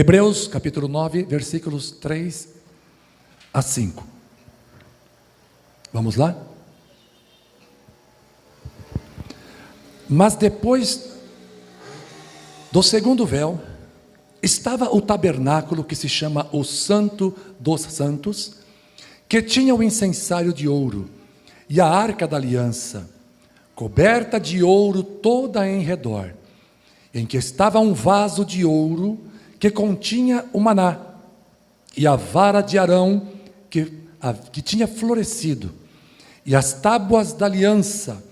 Hebreus capítulo 9, versículos 3 a 5. Vamos lá? Mas depois do segundo véu, estava o tabernáculo que se chama o Santo dos Santos, que tinha o incensário de ouro, e a arca da aliança, coberta de ouro toda em redor, em que estava um vaso de ouro que continha o maná, e a vara de Arão que tinha florescido, e as tábuas da aliança,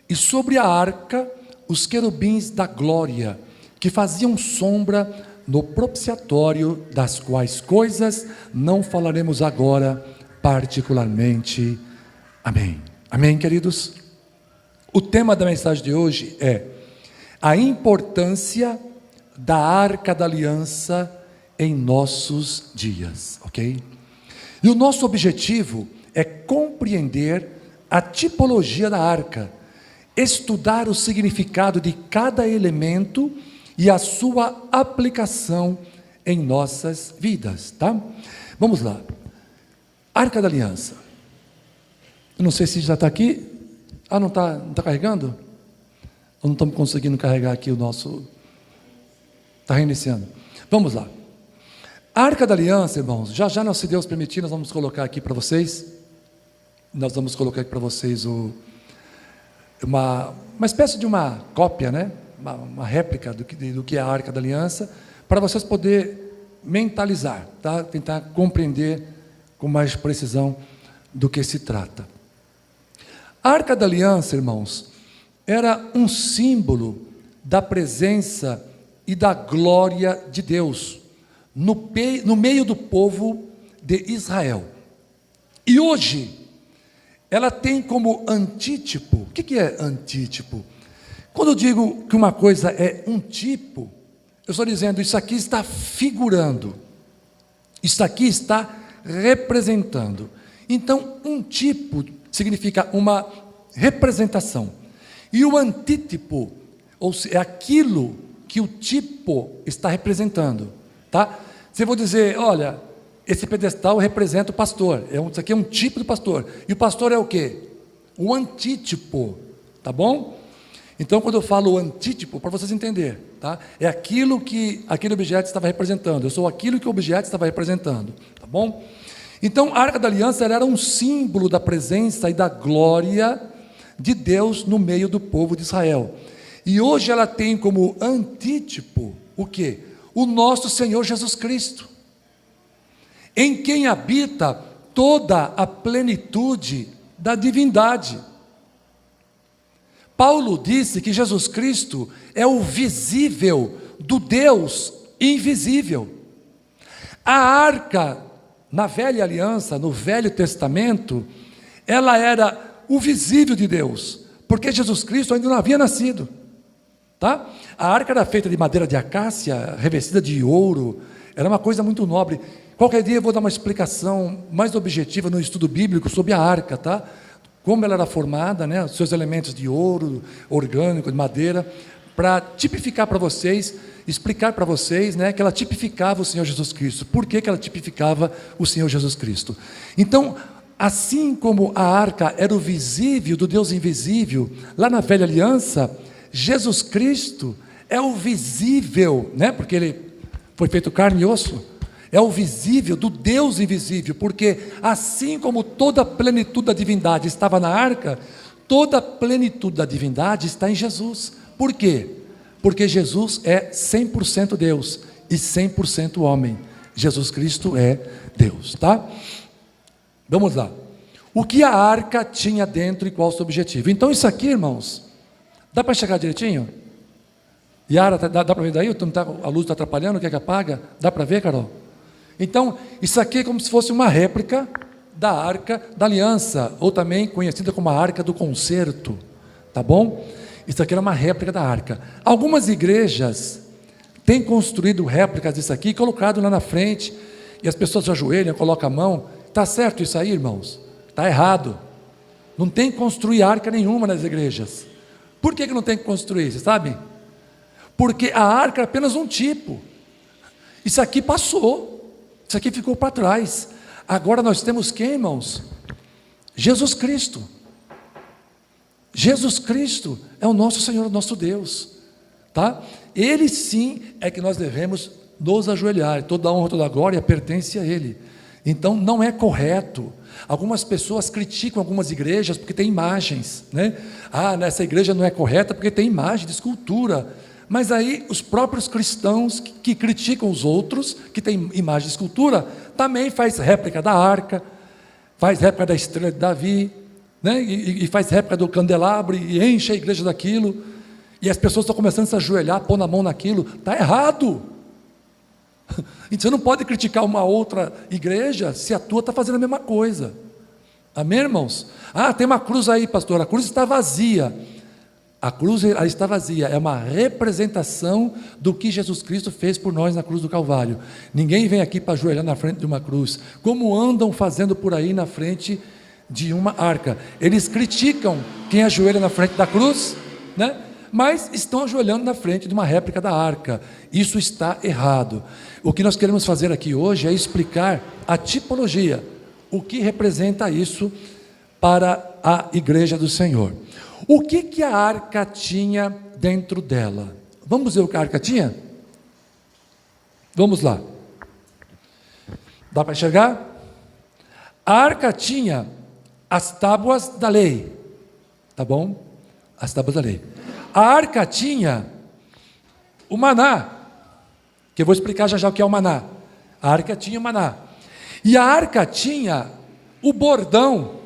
e sobre a arca os querubins da glória, que faziam sombra no propiciatório, das quais coisas não falaremos agora particularmente. Amém. Amém, queridos? O tema da mensagem de hoje é a importância da arca da aliança em nossos dias, ok? E o nosso objetivo é compreender a tipologia da arca, estudar o significado de cada elemento e a sua aplicação em nossas vidas, tá? Vamos lá. Arca da aliança. Eu não sei se já está aqui. Não está carregando? Ou não estamos conseguindo carregar aqui o nosso... Está reiniciando. Vamos lá. A Arca da Aliança, irmãos, já, se Deus permitir, nós vamos colocar aqui para vocês. Nós vamos colocar aqui para vocês uma espécie de uma cópia, né? Uma réplica do que é a Arca da Aliança, para vocês poderem mentalizar, tá? Tentar compreender com mais precisão do que se trata. A Arca da Aliança, irmãos, era um símbolo da presença e da glória de Deus no meio do povo de Israel. E hoje, ela tem como antítipo. O que é antítipo? Quando eu digo que uma coisa é um tipo, eu estou dizendo, isso aqui está figurando, isso aqui está representando. Então, um tipo significa uma representação. E o antítipo, ou seja, é aquilo que o tipo está representando, tá? Se eu vou dizer, olha, esse pedestal representa o pastor, isso aqui é um tipo do pastor, e o pastor é o quê? O antítipo, tá bom? Então, quando eu falo antítipo, para vocês entenderem, tá? É aquilo que aquele objeto estava representando, eu sou aquilo que o objeto estava representando, tá bom? Então, a Arca da Aliança era um símbolo da presença e da glória de Deus no meio do povo de Israel. E hoje ela tem como antítipo o quê? O nosso Senhor Jesus Cristo, em quem habita toda a plenitude da divindade. Paulo disse que Jesus Cristo é o visível do Deus invisível. A arca, na velha aliança, no Velho Testamento, ela era o visível de Deus, porque Jesus Cristo ainda não havia nascido, tá? A arca era feita de madeira de acácia, revestida de ouro, era uma coisa muito nobre. Qualquer dia eu vou dar uma explicação mais objetiva no estudo bíblico sobre a arca, tá? Como ela era formada, né? Os seus elementos de ouro, orgânico, de madeira, para tipificar para vocês, explicar para vocês, né, que ela tipificava o Senhor Jesus Cristo. Por que ela tipificava o Senhor Jesus Cristo? Então, assim como a arca era o visível do Deus invisível, lá na velha aliança, Jesus Cristo é o visível, né, porque ele foi feito carne e osso, é o visível do Deus invisível, porque assim como toda a plenitude da divindade estava na arca, toda a plenitude da divindade está em Jesus. Por quê? Porque Jesus é 100% Deus e 100% homem. Jesus Cristo é Deus, tá? Vamos lá. O que a arca tinha dentro e qual o seu objetivo? Então isso aqui, irmãos, dá para chegar direitinho? Yara, dá para ver daí? A luz está atrapalhando, quer que apaga? Dá para ver, Carol? Então, isso aqui é como se fosse uma réplica da Arca da Aliança, ou também conhecida como a Arca do Concerto, tá bom? Isso aqui era uma réplica da arca. Algumas igrejas têm construído réplicas disso aqui, colocado lá na frente, e as pessoas se ajoelham, colocam a mão. Está certo isso aí, irmãos? Está errado. Não tem que construir arca nenhuma nas igrejas. Por que não tem que construir? Vocês sabem? Porque a arca é apenas um tipo. Isso aqui passou, isso aqui ficou para trás. Agora nós temos quem, irmãos? Jesus Cristo. Jesus Cristo é o nosso Senhor, o nosso Deus, tá? Ele sim é que nós devemos nos ajoelhar, toda a honra, toda a glória pertence a Ele. Então não é correto. Algumas pessoas criticam algumas igrejas porque tem imagens, né? Nessa igreja não é correta porque tem imagem de escultura. Mas aí os próprios cristãos que criticam os outros, que tem imagem de escultura, também faz réplica da arca, faz réplica da estrela de Davi, né? E faz réplica do candelabro e enche a igreja daquilo. E as pessoas estão começando a se ajoelhar, pôr na mão naquilo. Está errado. Então você não pode criticar uma outra igreja se a tua está fazendo a mesma coisa. Amém, irmãos? Tem uma cruz aí, pastor. A cruz está vazia. A cruz está vazia. É uma representação do que Jesus Cristo fez por nós na cruz do Calvário. Ninguém vem aqui para ajoelhar na frente de uma cruz, como andam fazendo por aí na frente de uma arca. Eles criticam quem ajoelha na frente da cruz, né? Mas estão ajoelhando na frente de uma réplica da arca. Isso está errado. O que nós queremos fazer aqui hoje é explicar a tipologia, o que representa isso para a igreja do Senhor. O que a arca tinha dentro dela? Vamos ver o que a arca tinha? Vamos lá. Dá para enxergar? A arca tinha as tábuas da lei, tá bom? As tábuas da lei. A arca tinha o maná, que eu vou explicar já já o que é o maná. A arca tinha o maná. E a arca tinha o bordão.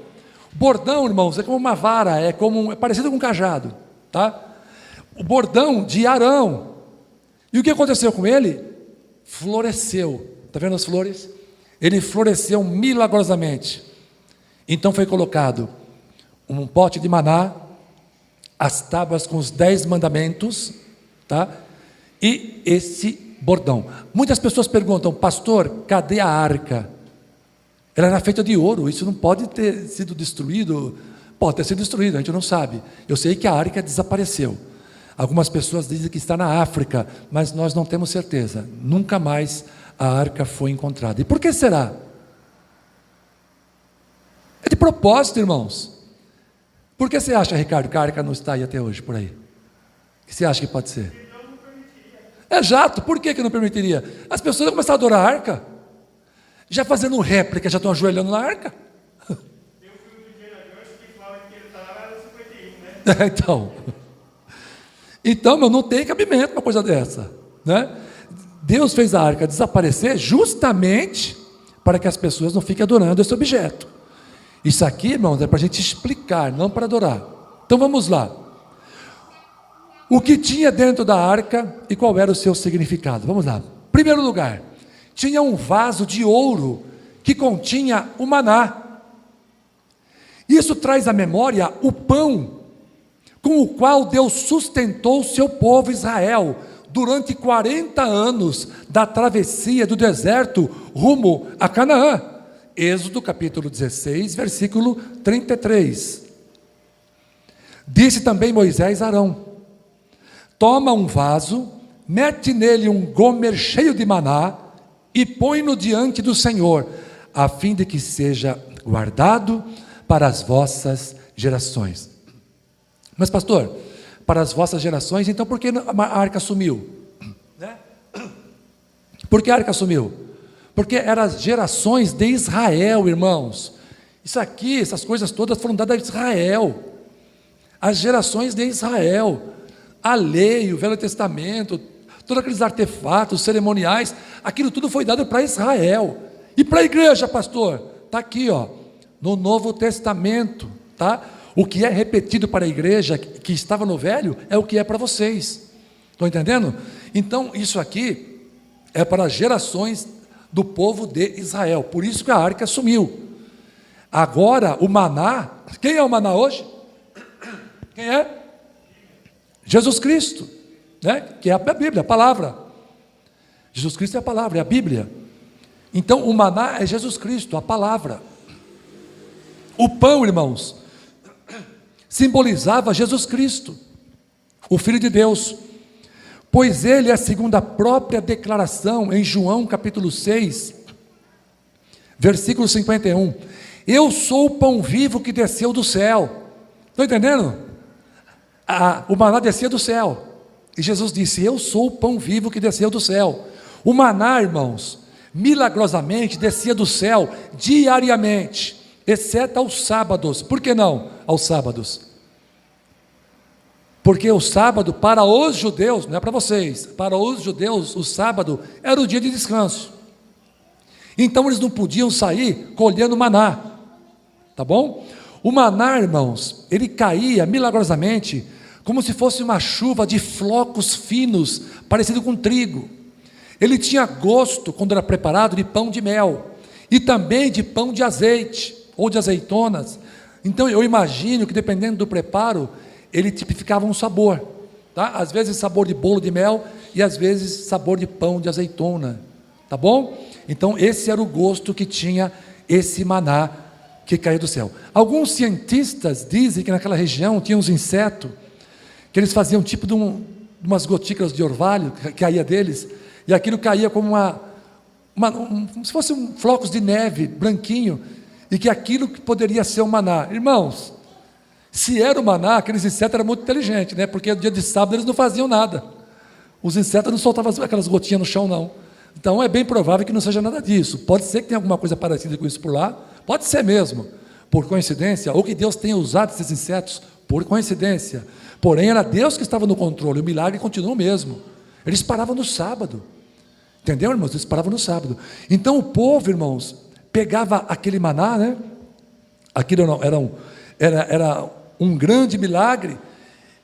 Bordão, irmãos, é como uma vara, é parecido com um cajado, tá? O bordão de Arão. E o que aconteceu com ele? Floresceu. Está vendo as flores? Ele floresceu milagrosamente. Então foi colocado um pote de maná, as tábuas com os 10 mandamentos, tá? E esse bordão. Muitas pessoas perguntam, pastor, cadê a arca? Ela era feita de ouro, isso não pode ter sido destruído. Pode ter sido destruído, a gente não sabe. Eu sei que a arca desapareceu. Algumas pessoas dizem que está na África, mas nós não temos certeza. Nunca mais a arca foi encontrada. E por que será? É de propósito, irmãos. Por que você acha, Ricardo, que a arca não está aí até hoje, por aí? O que você acha que pode ser? Exato, por que não permitiria? As pessoas vão começar a adorar a arca. Já fazendo réplica, já estão ajoelhando na arca. Tem um filme do Indiana Jones que fala que ele está lá no 51, né? Então, não tem cabimento uma coisa dessa, né? Deus fez a arca desaparecer justamente para que as pessoas não fiquem adorando esse objeto. Isso aqui, irmãos, é para a gente explicar, não para adorar. Então vamos lá. O que tinha dentro da arca e qual era o seu significado? Vamos lá. Primeiro lugar, tinha um vaso de ouro que continha o maná. Isso traz à memória o pão com o qual Deus sustentou o seu povo Israel durante 40 anos da travessia do deserto rumo a Canaã. Êxodo capítulo 16, versículo 33. Disse também Moisés a Arão: toma um vaso, mete nele um gomer cheio de maná e põe-no diante do Senhor, a fim de que seja guardado para as vossas gerações. Mas pastor, para as vossas gerações, então por que a arca sumiu? Né? Por que a arca sumiu? Porque eram as gerações de Israel, irmãos. Isso aqui, essas coisas todas foram dadas a Israel. As gerações de Israel. A lei, o Velho Testamento, todos aqueles artefatos cerimoniais, aquilo tudo foi dado para Israel. E para a igreja, pastor? Está aqui, ó, no Novo Testamento, tá? O que é repetido para a igreja, que estava no Velho, é o que é para vocês. Estão entendendo? Então, isso aqui é para as gerações do povo de Israel. Por isso que a arca sumiu. Agora, o maná, quem é o maná hoje? Quem é? Jesus Cristo, né? Que é a Bíblia, a palavra. Jesus Cristo é a palavra, é a Bíblia. Então, o maná é Jesus Cristo, a palavra. O pão, irmãos, simbolizava Jesus Cristo, o Filho de Deus. Pois ele é segundo a própria declaração em João capítulo 6, versículo 51. Eu sou o pão vivo que desceu do céu. Estão entendendo? O maná descia do céu. E Jesus disse, eu sou o pão vivo que desceu do céu. O maná, irmãos, milagrosamente descia do céu diariamente, exceto aos sábados. Por que não aos sábados? Porque o sábado, para os judeus, não é para vocês, para os judeus, o sábado era o dia de descanso. Então eles não podiam sair colhendo maná, tá bom? O maná, irmãos, ele caía milagrosamente, como se fosse uma chuva de flocos finos, parecido com trigo. Ele tinha gosto, quando era preparado, de pão de mel, e também de pão de azeite, ou de azeitonas. Então eu imagino que dependendo do preparo, ele tipificava um sabor, tá? Às vezes sabor de bolo de mel, e às vezes sabor de pão de azeitona, tá bom? Então esse era o gosto que tinha esse maná que caía do céu. Alguns cientistas dizem que naquela região tinha uns insetos, que eles faziam tipo de umas gotículas de orvalho, que caía deles, e aquilo caía como como se fossem flocos de neve, branquinho, e que aquilo que poderia ser um maná. Irmãos, se era o maná, aqueles insetos eram muito inteligentes, né? Porque no dia de sábado eles não faziam nada. Os insetos não soltavam aquelas gotinhas no chão, não. Então é bem provável que não seja nada disso. Pode ser que tenha alguma coisa parecida com isso por lá, pode ser mesmo, por coincidência, ou que Deus tenha usado esses insetos por coincidência. Porém, era Deus que estava no controle, o milagre continuou mesmo. Eles paravam no sábado. Entendeu, irmãos? Eles paravam no sábado. Então o povo, irmãos, pegava aquele maná, né? Aquilo era um grande milagre,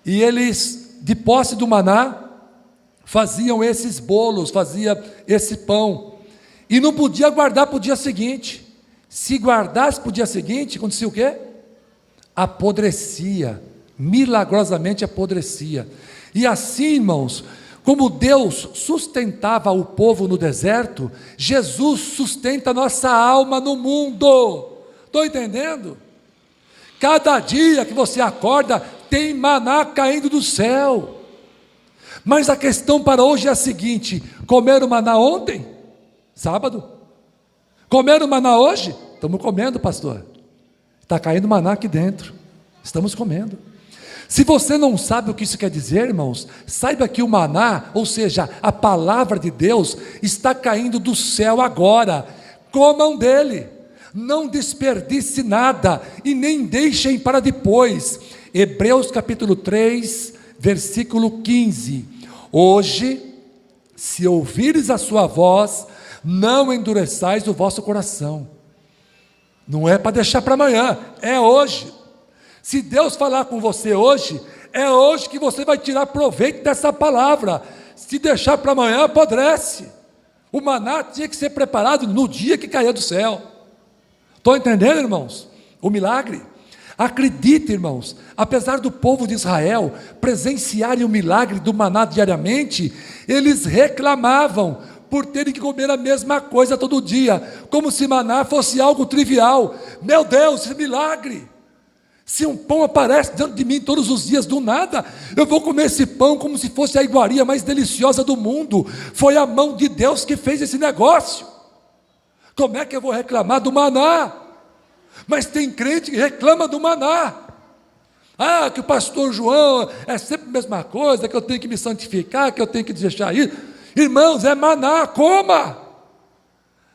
e eles, de posse do maná, faziam esses bolos, fazia esse pão, e não podia guardar para o dia seguinte. Se guardasse para o dia seguinte, acontecia o quê? Apodrecia, milagrosamente apodrecia. E assim, irmãos, como Deus sustentava o povo no deserto, Jesus sustenta a nossa alma no mundo. Estão entendendo? Cada dia que você acorda, tem maná caindo do céu. Mas a questão para hoje é a seguinte: comeram maná ontem? Sábado? Comeram maná hoje? Estamos comendo, pastor. Está caindo maná aqui dentro. Estamos comendo. Se você não sabe o que isso quer dizer, irmãos, saiba que o maná, ou seja, a palavra de Deus, está caindo do céu agora. Comam dele. Não desperdice nada e nem deixem para depois. Hebreus capítulo 3, versículo 15. Hoje, se ouvires a sua voz, não endureçais o vosso coração. Não é para deixar para amanhã, é hoje. Se Deus falar com você hoje, é hoje que você vai tirar proveito dessa palavra. Se deixar para amanhã, apodrece. O maná tinha que ser preparado no dia que caía do céu. Estão entendendo, irmãos? O milagre. Acredite, irmãos, apesar do povo de Israel presenciarem o milagre do maná diariamente, eles reclamavam por terem que comer a mesma coisa todo dia, como se maná fosse algo trivial. Meu Deus, esse milagre! Se um pão aparece diante de mim todos os dias do nada, eu vou comer esse pão como se fosse a iguaria mais deliciosa do mundo. Foi a mão de Deus que fez esse negócio. Como é que eu vou reclamar do maná? Mas tem crente que reclama do maná. Ah, que o pastor João é sempre a mesma coisa, que eu tenho que me santificar, que eu tenho que deixar ir. Irmãos, é maná, coma.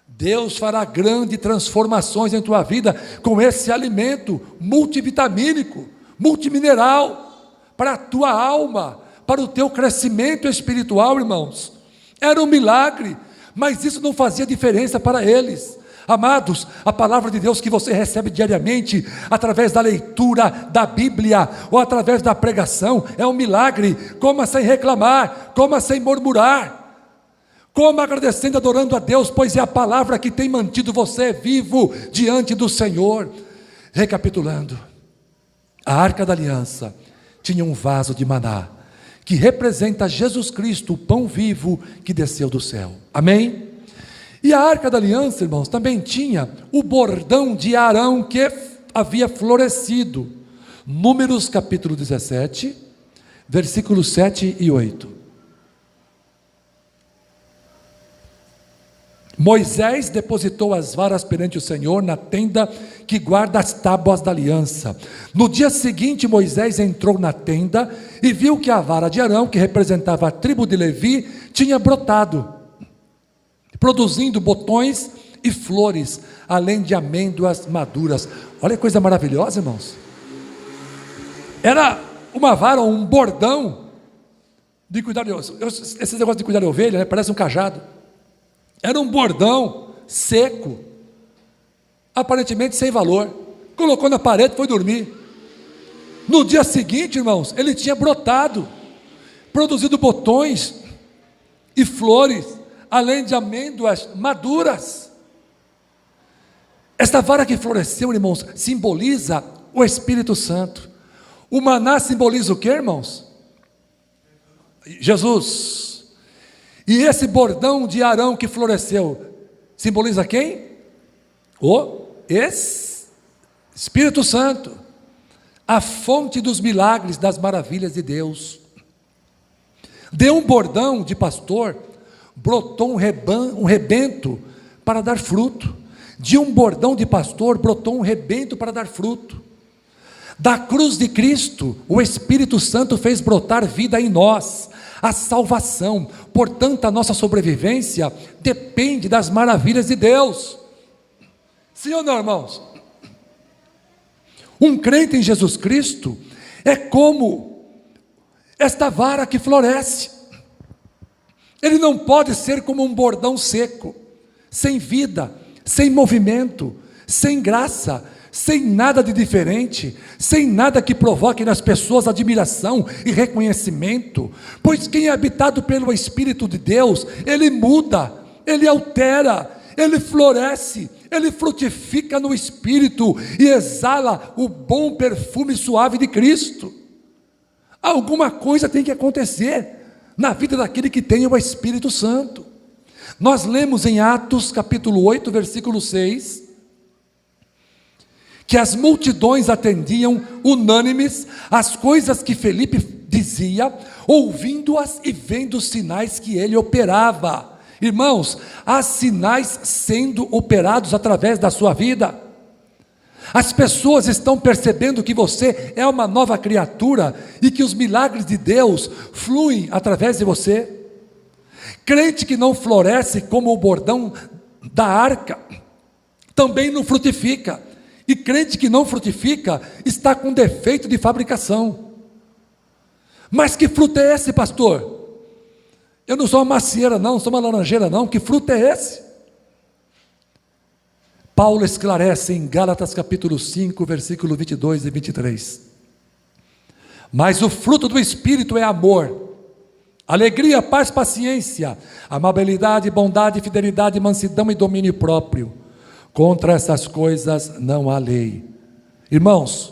Deus fará grandes transformações em tua vida com esse alimento multivitamínico, multimineral, para a tua alma, para o teu crescimento espiritual, irmãos. Era um milagre, mas isso não fazia diferença para eles. Amados, a palavra de Deus que você recebe diariamente, através da leitura da Bíblia, ou através da pregação, é um milagre. Coma sem reclamar, coma sem murmurar, coma agradecendo, adorando a Deus, pois é a palavra que tem mantido você vivo diante do Senhor. Recapitulando, a Arca da Aliança tinha um vaso de maná, que representa Jesus Cristo, o pão vivo que desceu do céu. Amém? E a Arca da Aliança, irmãos, também tinha o bordão de Arão que havia florescido. Números capítulo 17, versículos 7 e 8. Moisés depositou as varas perante o Senhor na tenda que guarda as tábuas da aliança. No dia seguinte, Moisés entrou na tenda e viu que a vara de Arão, que representava a tribo de Levi, tinha brotado, produzindo botões e flores, além de amêndoas maduras. Olha que coisa maravilhosa, irmãos. Era uma vara, um bordão de cuidar de ovelha. Esse negócio de cuidar de ovelha, né, parece um cajado. Era um bordão seco, aparentemente sem valor. Colocou na parede e foi dormir. No dia seguinte, irmãos, ele tinha brotado, produzido botões e flores, além de amêndoas maduras. Esta vara que floresceu, irmãos, simboliza o Espírito Santo. O maná simboliza o que, irmãos? Jesus. E esse bordão de Arão que floresceu, simboliza quem? O Espírito Santo, a fonte dos milagres, das maravilhas de Deus. De um bordão de pastor, brotou um rebento para dar fruto. De um bordão de pastor, brotou um rebento para dar fruto. Da cruz de Cristo, o Espírito Santo fez brotar vida em nós, a salvação. Portanto, a nossa sobrevivência depende das maravilhas de Deus. Sim ou não, irmãos? Um crente em Jesus Cristo é como esta vara que floresce. Ele não pode ser como um bordão seco, sem vida, sem movimento, sem graça, sem nada de diferente, sem nada que provoque nas pessoas admiração e reconhecimento, pois quem é habitado pelo Espírito de Deus, ele muda, ele altera, ele floresce, ele frutifica no Espírito e exala o bom perfume suave de Cristo. Alguma coisa tem que acontecer na vida daquele que tem o Espírito Santo. Nós lemos em Atos capítulo 8, versículo 6, que as multidões atendiam unânimes às coisas que Felipe dizia, ouvindo-as e vendo os sinais que ele operava. Irmãos, há sinais sendo operados através da sua vida. As pessoas estão percebendo que você é uma nova criatura e que os milagres de Deus fluem através de você. Crente que não floresce como o bordão da arca, também não frutifica. E crente que não frutifica está com defeito de fabricação. Mas que fruto é esse, pastor? Eu não sou uma macieira não, não sou uma laranjeira não. Que fruto é esse? Paulo esclarece em Gálatas capítulo 5, versículo 22 e 23. Mas o fruto do Espírito é amor, alegria, paz, paciência, amabilidade, bondade, fidelidade, mansidão e domínio próprio. Contra essas coisas não há lei. Irmãos,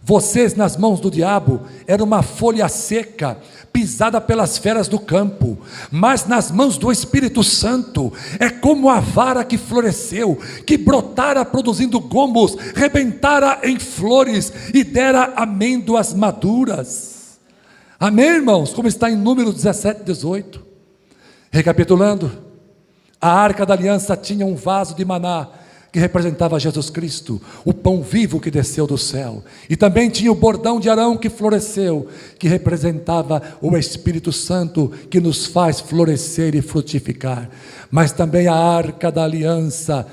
vocês nas mãos do diabo eram uma folha seca, pisada pelas feras do campo, mas nas mãos do Espírito Santo é como a vara que floresceu, que brotara produzindo gomos, rebentara em flores e dera amêndoas maduras. Amém, irmãos? Como está em Números 17, 18. Recapitulando, a arca da aliança tinha um vaso de maná, que representava Jesus Cristo, o pão vivo que desceu do céu, e também tinha o bordão de Arão que floresceu, que representava o Espírito Santo, que nos faz florescer e frutificar. Mas também a arca da aliança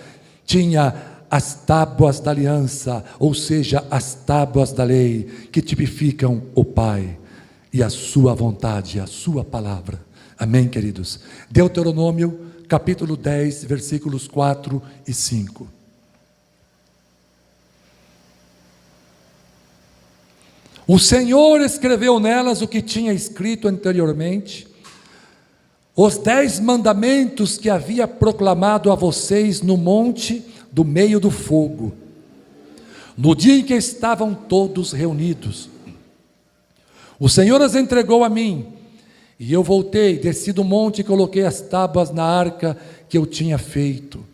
tinha as tábuas da aliança, ou seja, as tábuas da lei, que tipificam o Pai, e a sua vontade, a sua palavra. Amém, queridos? Deuteronômio capítulo 10, versículos 4 e 5. O Senhor escreveu nelas o que tinha escrito anteriormente, os 10 mandamentos que havia proclamado a vocês no monte do meio do fogo, no dia em que estavam todos reunidos. O Senhor as entregou a mim, e eu voltei, desci do monte e coloquei as tábuas na arca que eu tinha feito.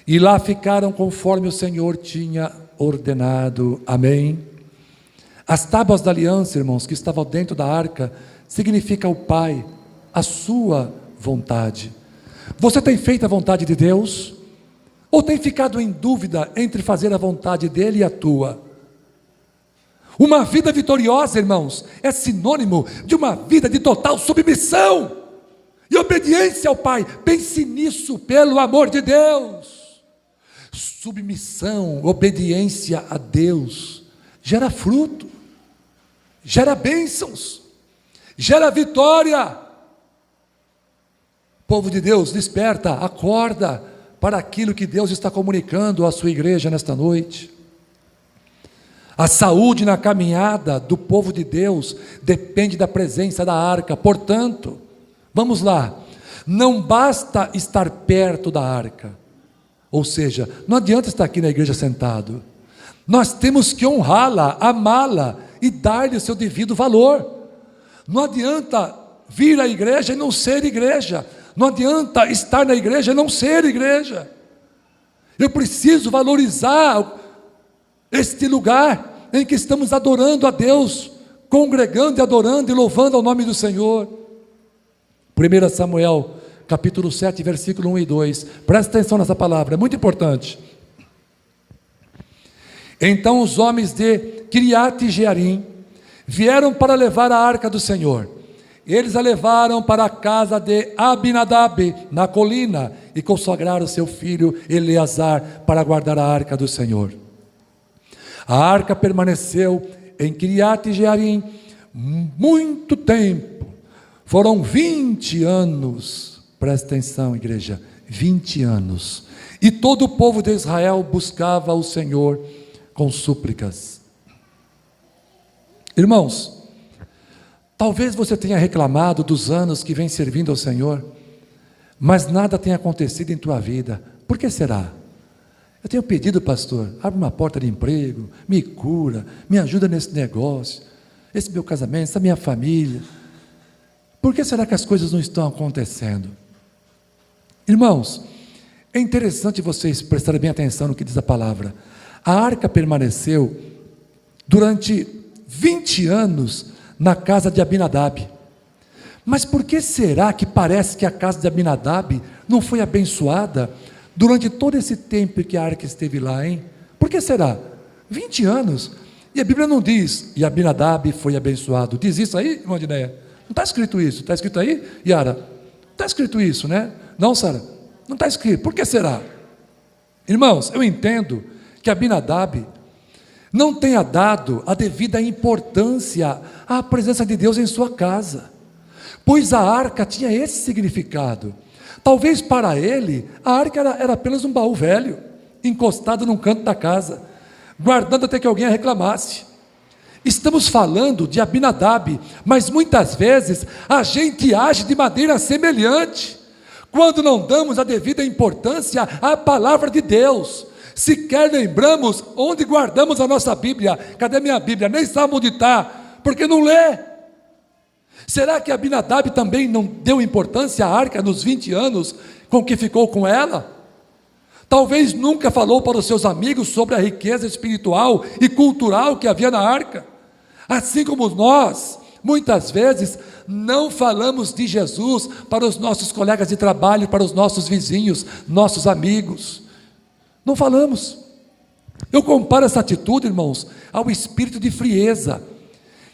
E lá ficaram conforme o Senhor tinha ordenado. Amém? As tábuas da aliança, irmãos, que estavam dentro da arca, significa o Pai, a sua vontade. Você tem feito a vontade de Deus? Ou tem ficado em dúvida entre fazer a vontade dele e a tua? Uma vida vitoriosa, irmãos, é sinônimo de uma vida de total submissão e obediência ao Pai. Pense nisso, pelo amor de Deus. Submissão, obediência a Deus gera fruto, gera bênçãos, gera vitória. Povo de Deus, desperta, acorda para aquilo que Deus está comunicando à sua igreja nesta noite. A saúde na caminhada do povo de Deus depende da presença da arca. Portanto, vamos lá, não basta estar perto da arca, ou seja, não adianta estar aqui na igreja sentado, nós temos que honrá-la, amá-la e dar-lhe o seu devido valor. Não adianta vir à igreja e não ser igreja, não adianta estar na igreja e não ser igreja. Eu preciso valorizar este lugar em que estamos adorando a Deus, congregando e adorando e louvando ao nome do Senhor. 1 Samuel, capítulo 7, versículo 1 e 2. Presta atenção nessa palavra, é muito importante. Então os homens de Kiriat Jearim vieram para levar a arca do Senhor. Eles a levaram para a casa de Abinadab, na colina, e consagraram seu filho Eleazar para guardar a arca do Senhor. A arca permaneceu em Kiriat Jearim muito tempo. Foram 20 anos. Presta atenção, igreja, 20 anos. E todo o povo de Israel buscava o Senhor com súplicas. Irmãos, talvez você tenha reclamado dos anos que vem servindo ao Senhor, mas nada tenha acontecido em tua vida. Por que será? Eu tenho pedido, pastor, abre uma porta de emprego, me cura, me ajuda nesse negócio, esse meu casamento, essa minha família. Por que será que as coisas não estão acontecendo? Irmãos, é interessante vocês prestarem bem atenção no que diz a palavra. A arca permaneceu durante 20 anos na casa de Abinadab. Mas por que será que parece que a casa de Abinadab não foi abençoada durante todo esse tempo que a arca esteve lá, hein? Por que será? 20 anos. E a Bíblia não diz, e Abinadab foi abençoado. Diz isso aí, irmã Dinéia? Não está escrito isso. Está escrito aí, Yara? Não está escrito isso, né? Não, Sara? Não está escrito. Por que será? Irmãos, eu entendo que Abinadab não tenha dado a devida importância à presença de Deus em sua casa, pois a arca tinha esse significado. Talvez para ele, a arca era apenas um baú velho, encostado num canto da casa, guardando até que alguém reclamasse. Estamos falando de Abinadab, mas muitas vezes a gente age de maneira semelhante, quando não damos a devida importância à palavra de Deus. Sequer lembramos onde guardamos a nossa Bíblia. Cadê minha Bíblia? Nem sabe onde está, porque não lê. Será que Abinadab também não deu importância à arca nos 20 anos com que ficou com ela? Talvez nunca falou para os seus amigos sobre a riqueza espiritual e cultural que havia na arca. Assim como nós, muitas vezes, não falamos de Jesus para os nossos colegas de trabalho, para os nossos vizinhos, nossos amigos. Não falamos. Eu comparo essa atitude, irmãos, ao espírito de frieza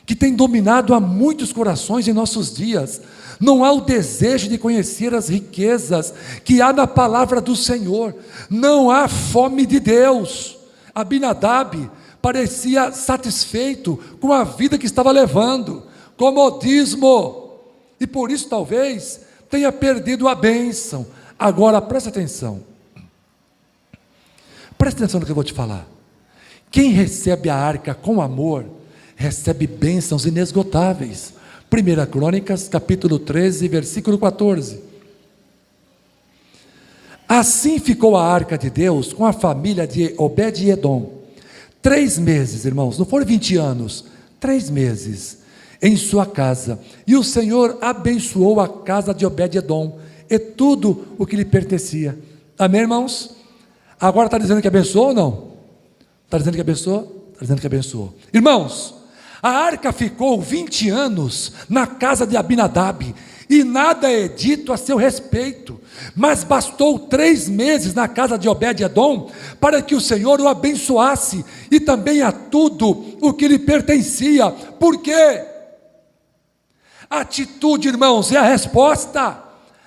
que tem dominado a muitos corações em nossos dias. Não há o desejo de conhecer as riquezas que há na palavra do Senhor. Não há fome de Deus. Abinadab parecia satisfeito com a vida que estava levando, comodismo, e por isso talvez tenha perdido a bênção. Agora presta atenção. Presta atenção no que eu vou te falar. Quem recebe a arca com amor, recebe bênçãos inesgotáveis. 1 Crônicas, capítulo 13, versículo 14. Assim ficou a arca de Deus com a família de Obed-edom. 3 meses, irmãos, não foram 20 anos, 3 meses, em sua casa. E o Senhor abençoou a casa de Obed-edom e tudo o que lhe pertencia. Amém, irmãos? Agora está dizendo que abençoou ou não? Está dizendo que abençoou? Está dizendo que abençoou. Irmãos, a arca ficou 20 anos na casa de Abinadab, e nada é dito a seu respeito. Mas bastou 3 meses na casa de Obed-edom para que o Senhor o abençoasse, e também a tudo o que lhe pertencia. Por quê? Atitude, irmãos, é a resposta.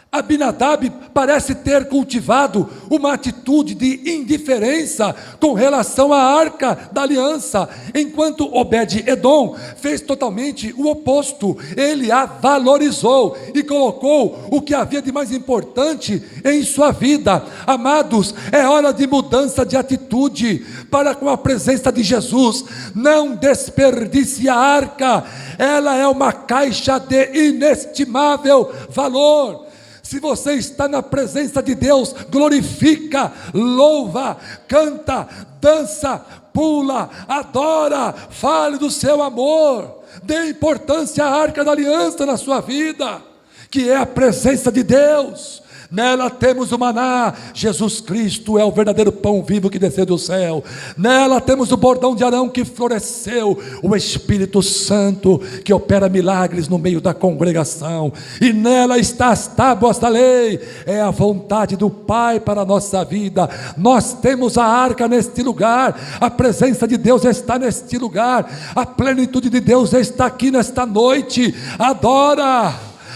Abinadab parece ter cultivado uma atitude de indiferença com relação à arca da aliança, enquanto Obed-edom fez totalmente o oposto. Ele a valorizou e colocou o que havia de mais importante em sua vida. Amados, é hora de mudança de atitude para com a presença de Jesus. Não desperdice a arca, ela é uma caixa de inestimável valor. Se você está na presença de Deus, glorifica, louva, canta, dança, pula, adora, fale do seu amor, dê importância à arca da aliança na sua vida, que é a presença de Deus. Nela temos o maná, Jesus Cristo é o verdadeiro pão vivo que desceu do céu. Nela temos o bordão de Arão que floresceu, o Espírito Santo que opera milagres no meio da congregação. E nela está as tábuas da lei, é a vontade do Pai para a nossa vida. Nós temos a arca neste lugar, a presença de Deus está neste lugar, a plenitude de Deus está aqui nesta noite.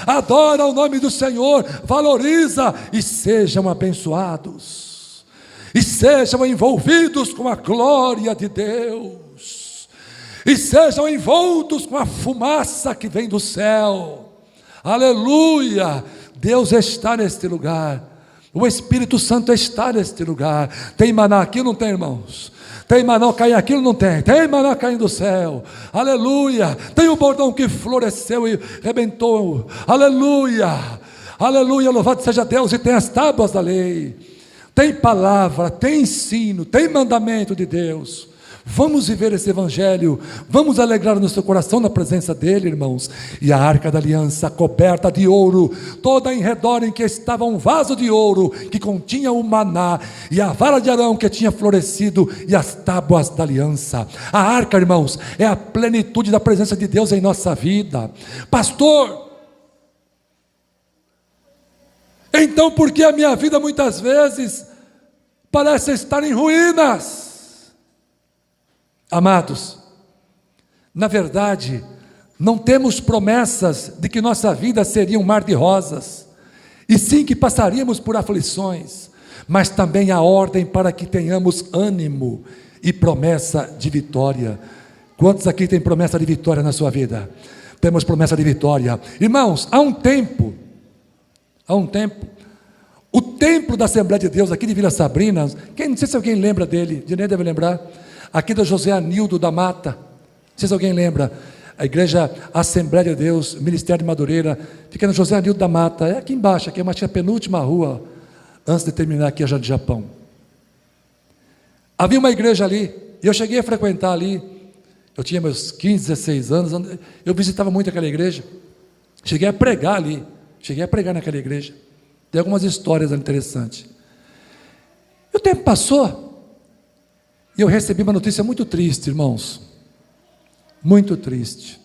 Adora o nome do Senhor, valoriza, e sejam abençoados, e sejam envolvidos com a glória de Deus, e sejam envoltos com a fumaça que vem do céu. Aleluia! Deus está neste lugar, o Espírito Santo está neste lugar. Tem maná aqui, não tem, irmãos? Tem maná caindo aqui, não tem? Tem maná caindo do céu, aleluia. Tem o bordão que floresceu e rebentou, aleluia, aleluia, louvado seja Deus. E tem as tábuas da lei, tem palavra, tem ensino, tem mandamento de Deus. Vamos viver esse evangelho, vamos alegrar o nosso coração na presença dele, irmãos. E a arca da aliança coberta de ouro, toda em redor, em que estava um vaso de ouro que continha o maná, e a vara de Arão que tinha florescido, e as tábuas da aliança. A arca, irmãos, é a plenitude da presença de Deus em nossa vida. Pastor, então por que a minha vida muitas vezes parece estar em ruínas? Amados, na verdade, não temos promessas de que nossa vida seria um mar de rosas, e sim que passaríamos por aflições, mas também a ordem para que tenhamos ânimo e promessa de vitória. Quantos aqui têm promessa de vitória na sua vida? Temos promessa de vitória. Irmãos, há um tempo, o templo da Assembleia de Deus aqui de Vila Sabrina, não sei se alguém lembra dele, Dinei deve lembrar, aqui da José Anildo da Mata, não sei se alguém lembra, a igreja Assembleia de Deus, Ministério de Madureira, fica na José Anildo da Mata, é aqui embaixo, aqui é a penúltima rua, antes de terminar aqui a Jardim Japão. Havia uma igreja ali, e eu cheguei a frequentar ali, eu tinha meus 15, 16 anos, eu visitava muito aquela igreja, cheguei a pregar ali, naquela igreja, tem algumas histórias interessantes. E o tempo passou, e eu recebi uma notícia muito triste, irmãos, muito triste.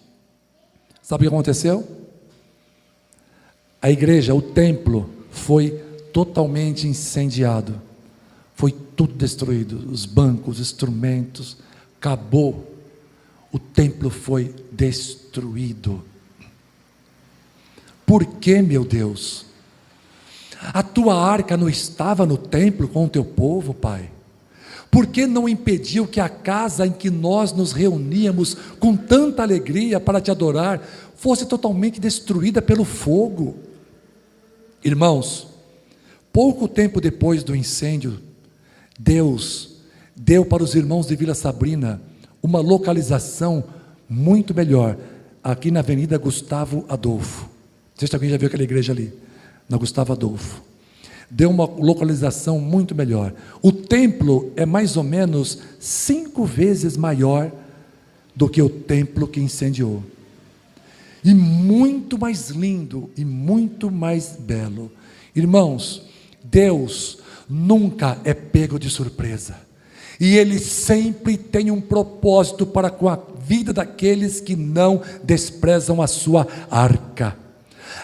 Sabe o que aconteceu? A igreja, o templo, foi totalmente incendiado, foi tudo destruído, os bancos, os instrumentos, acabou, o templo foi destruído. Por que, meu Deus? A tua arca não estava no templo com o teu povo, Pai? Por que não impediu que a casa em que nós nos reuníamos com tanta alegria para te adorar fosse totalmente destruída pelo fogo? Irmãos, pouco tempo depois do incêndio, Deus deu para os irmãos de Vila Sabrina uma localização muito melhor, aqui na Avenida Gustavo Adolfo. Não sei se alguém já viu aquela igreja ali, na Gustavo Adolfo. Deu uma localização muito melhor. O templo é mais ou menos 5 vezes maior do que o templo que incendiou, e muito mais lindo e muito mais belo. Irmãos, Deus nunca é pego de surpresa, e Ele sempre tem um propósito para com a vida daqueles que não desprezam a sua arca.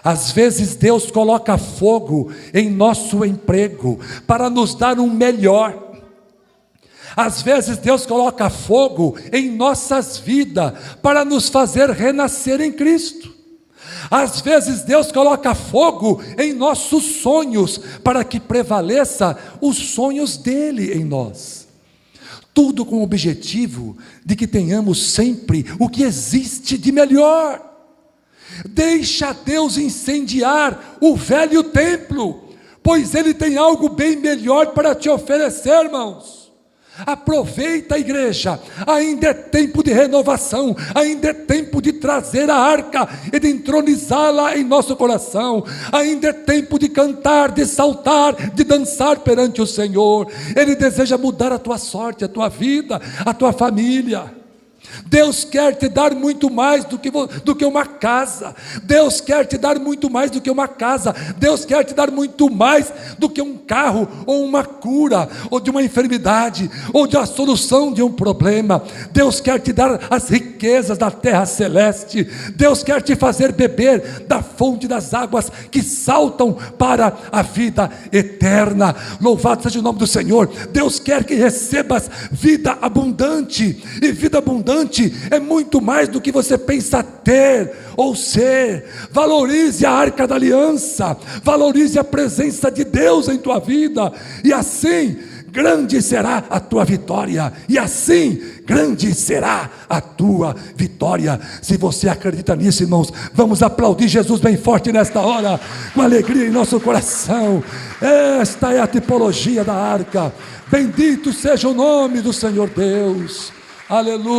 Às vezes Deus coloca fogo em nosso emprego para nos dar um melhor. Às vezes Deus coloca fogo em nossas vidas para nos fazer renascer em Cristo. Às vezes Deus coloca fogo em nossos sonhos para que prevaleça os sonhos dele em nós. Tudo com o objetivo de que tenhamos sempre o que existe de melhor. Deixa Deus incendiar o velho templo, pois Ele tem algo bem melhor para te oferecer, irmãos. Aproveita, igreja, ainda é tempo de renovação, ainda é tempo de trazer a arca e de entronizá-la em nosso coração, ainda é tempo de cantar, de saltar, de dançar perante o Senhor. Ele deseja mudar a tua sorte, a tua vida, a tua família. Deus quer te dar muito mais do que uma casa. Deus quer te dar muito mais do que uma casa. Deus quer te dar muito mais do que um carro, ou uma cura, ou de uma enfermidade, ou de a solução de um problema. Deus quer te dar as riquezas da terra celeste. Deus quer te fazer beber da fonte das águas que saltam para a vida eterna. Louvado seja o nome do Senhor. Deus quer que recebas vida abundante, e vida abundante é muito mais do que você pensa ter ou ser. Valorize a arca da aliança, valorize a presença de Deus em tua vida, e assim grande será a tua vitória, e assim grande será a tua vitória. Se você acredita nisso, irmãos, vamos aplaudir Jesus bem forte nesta hora, com alegria em nosso coração. Esta é a tipologia da arca. Bendito seja o nome do Senhor Deus. Aleluia.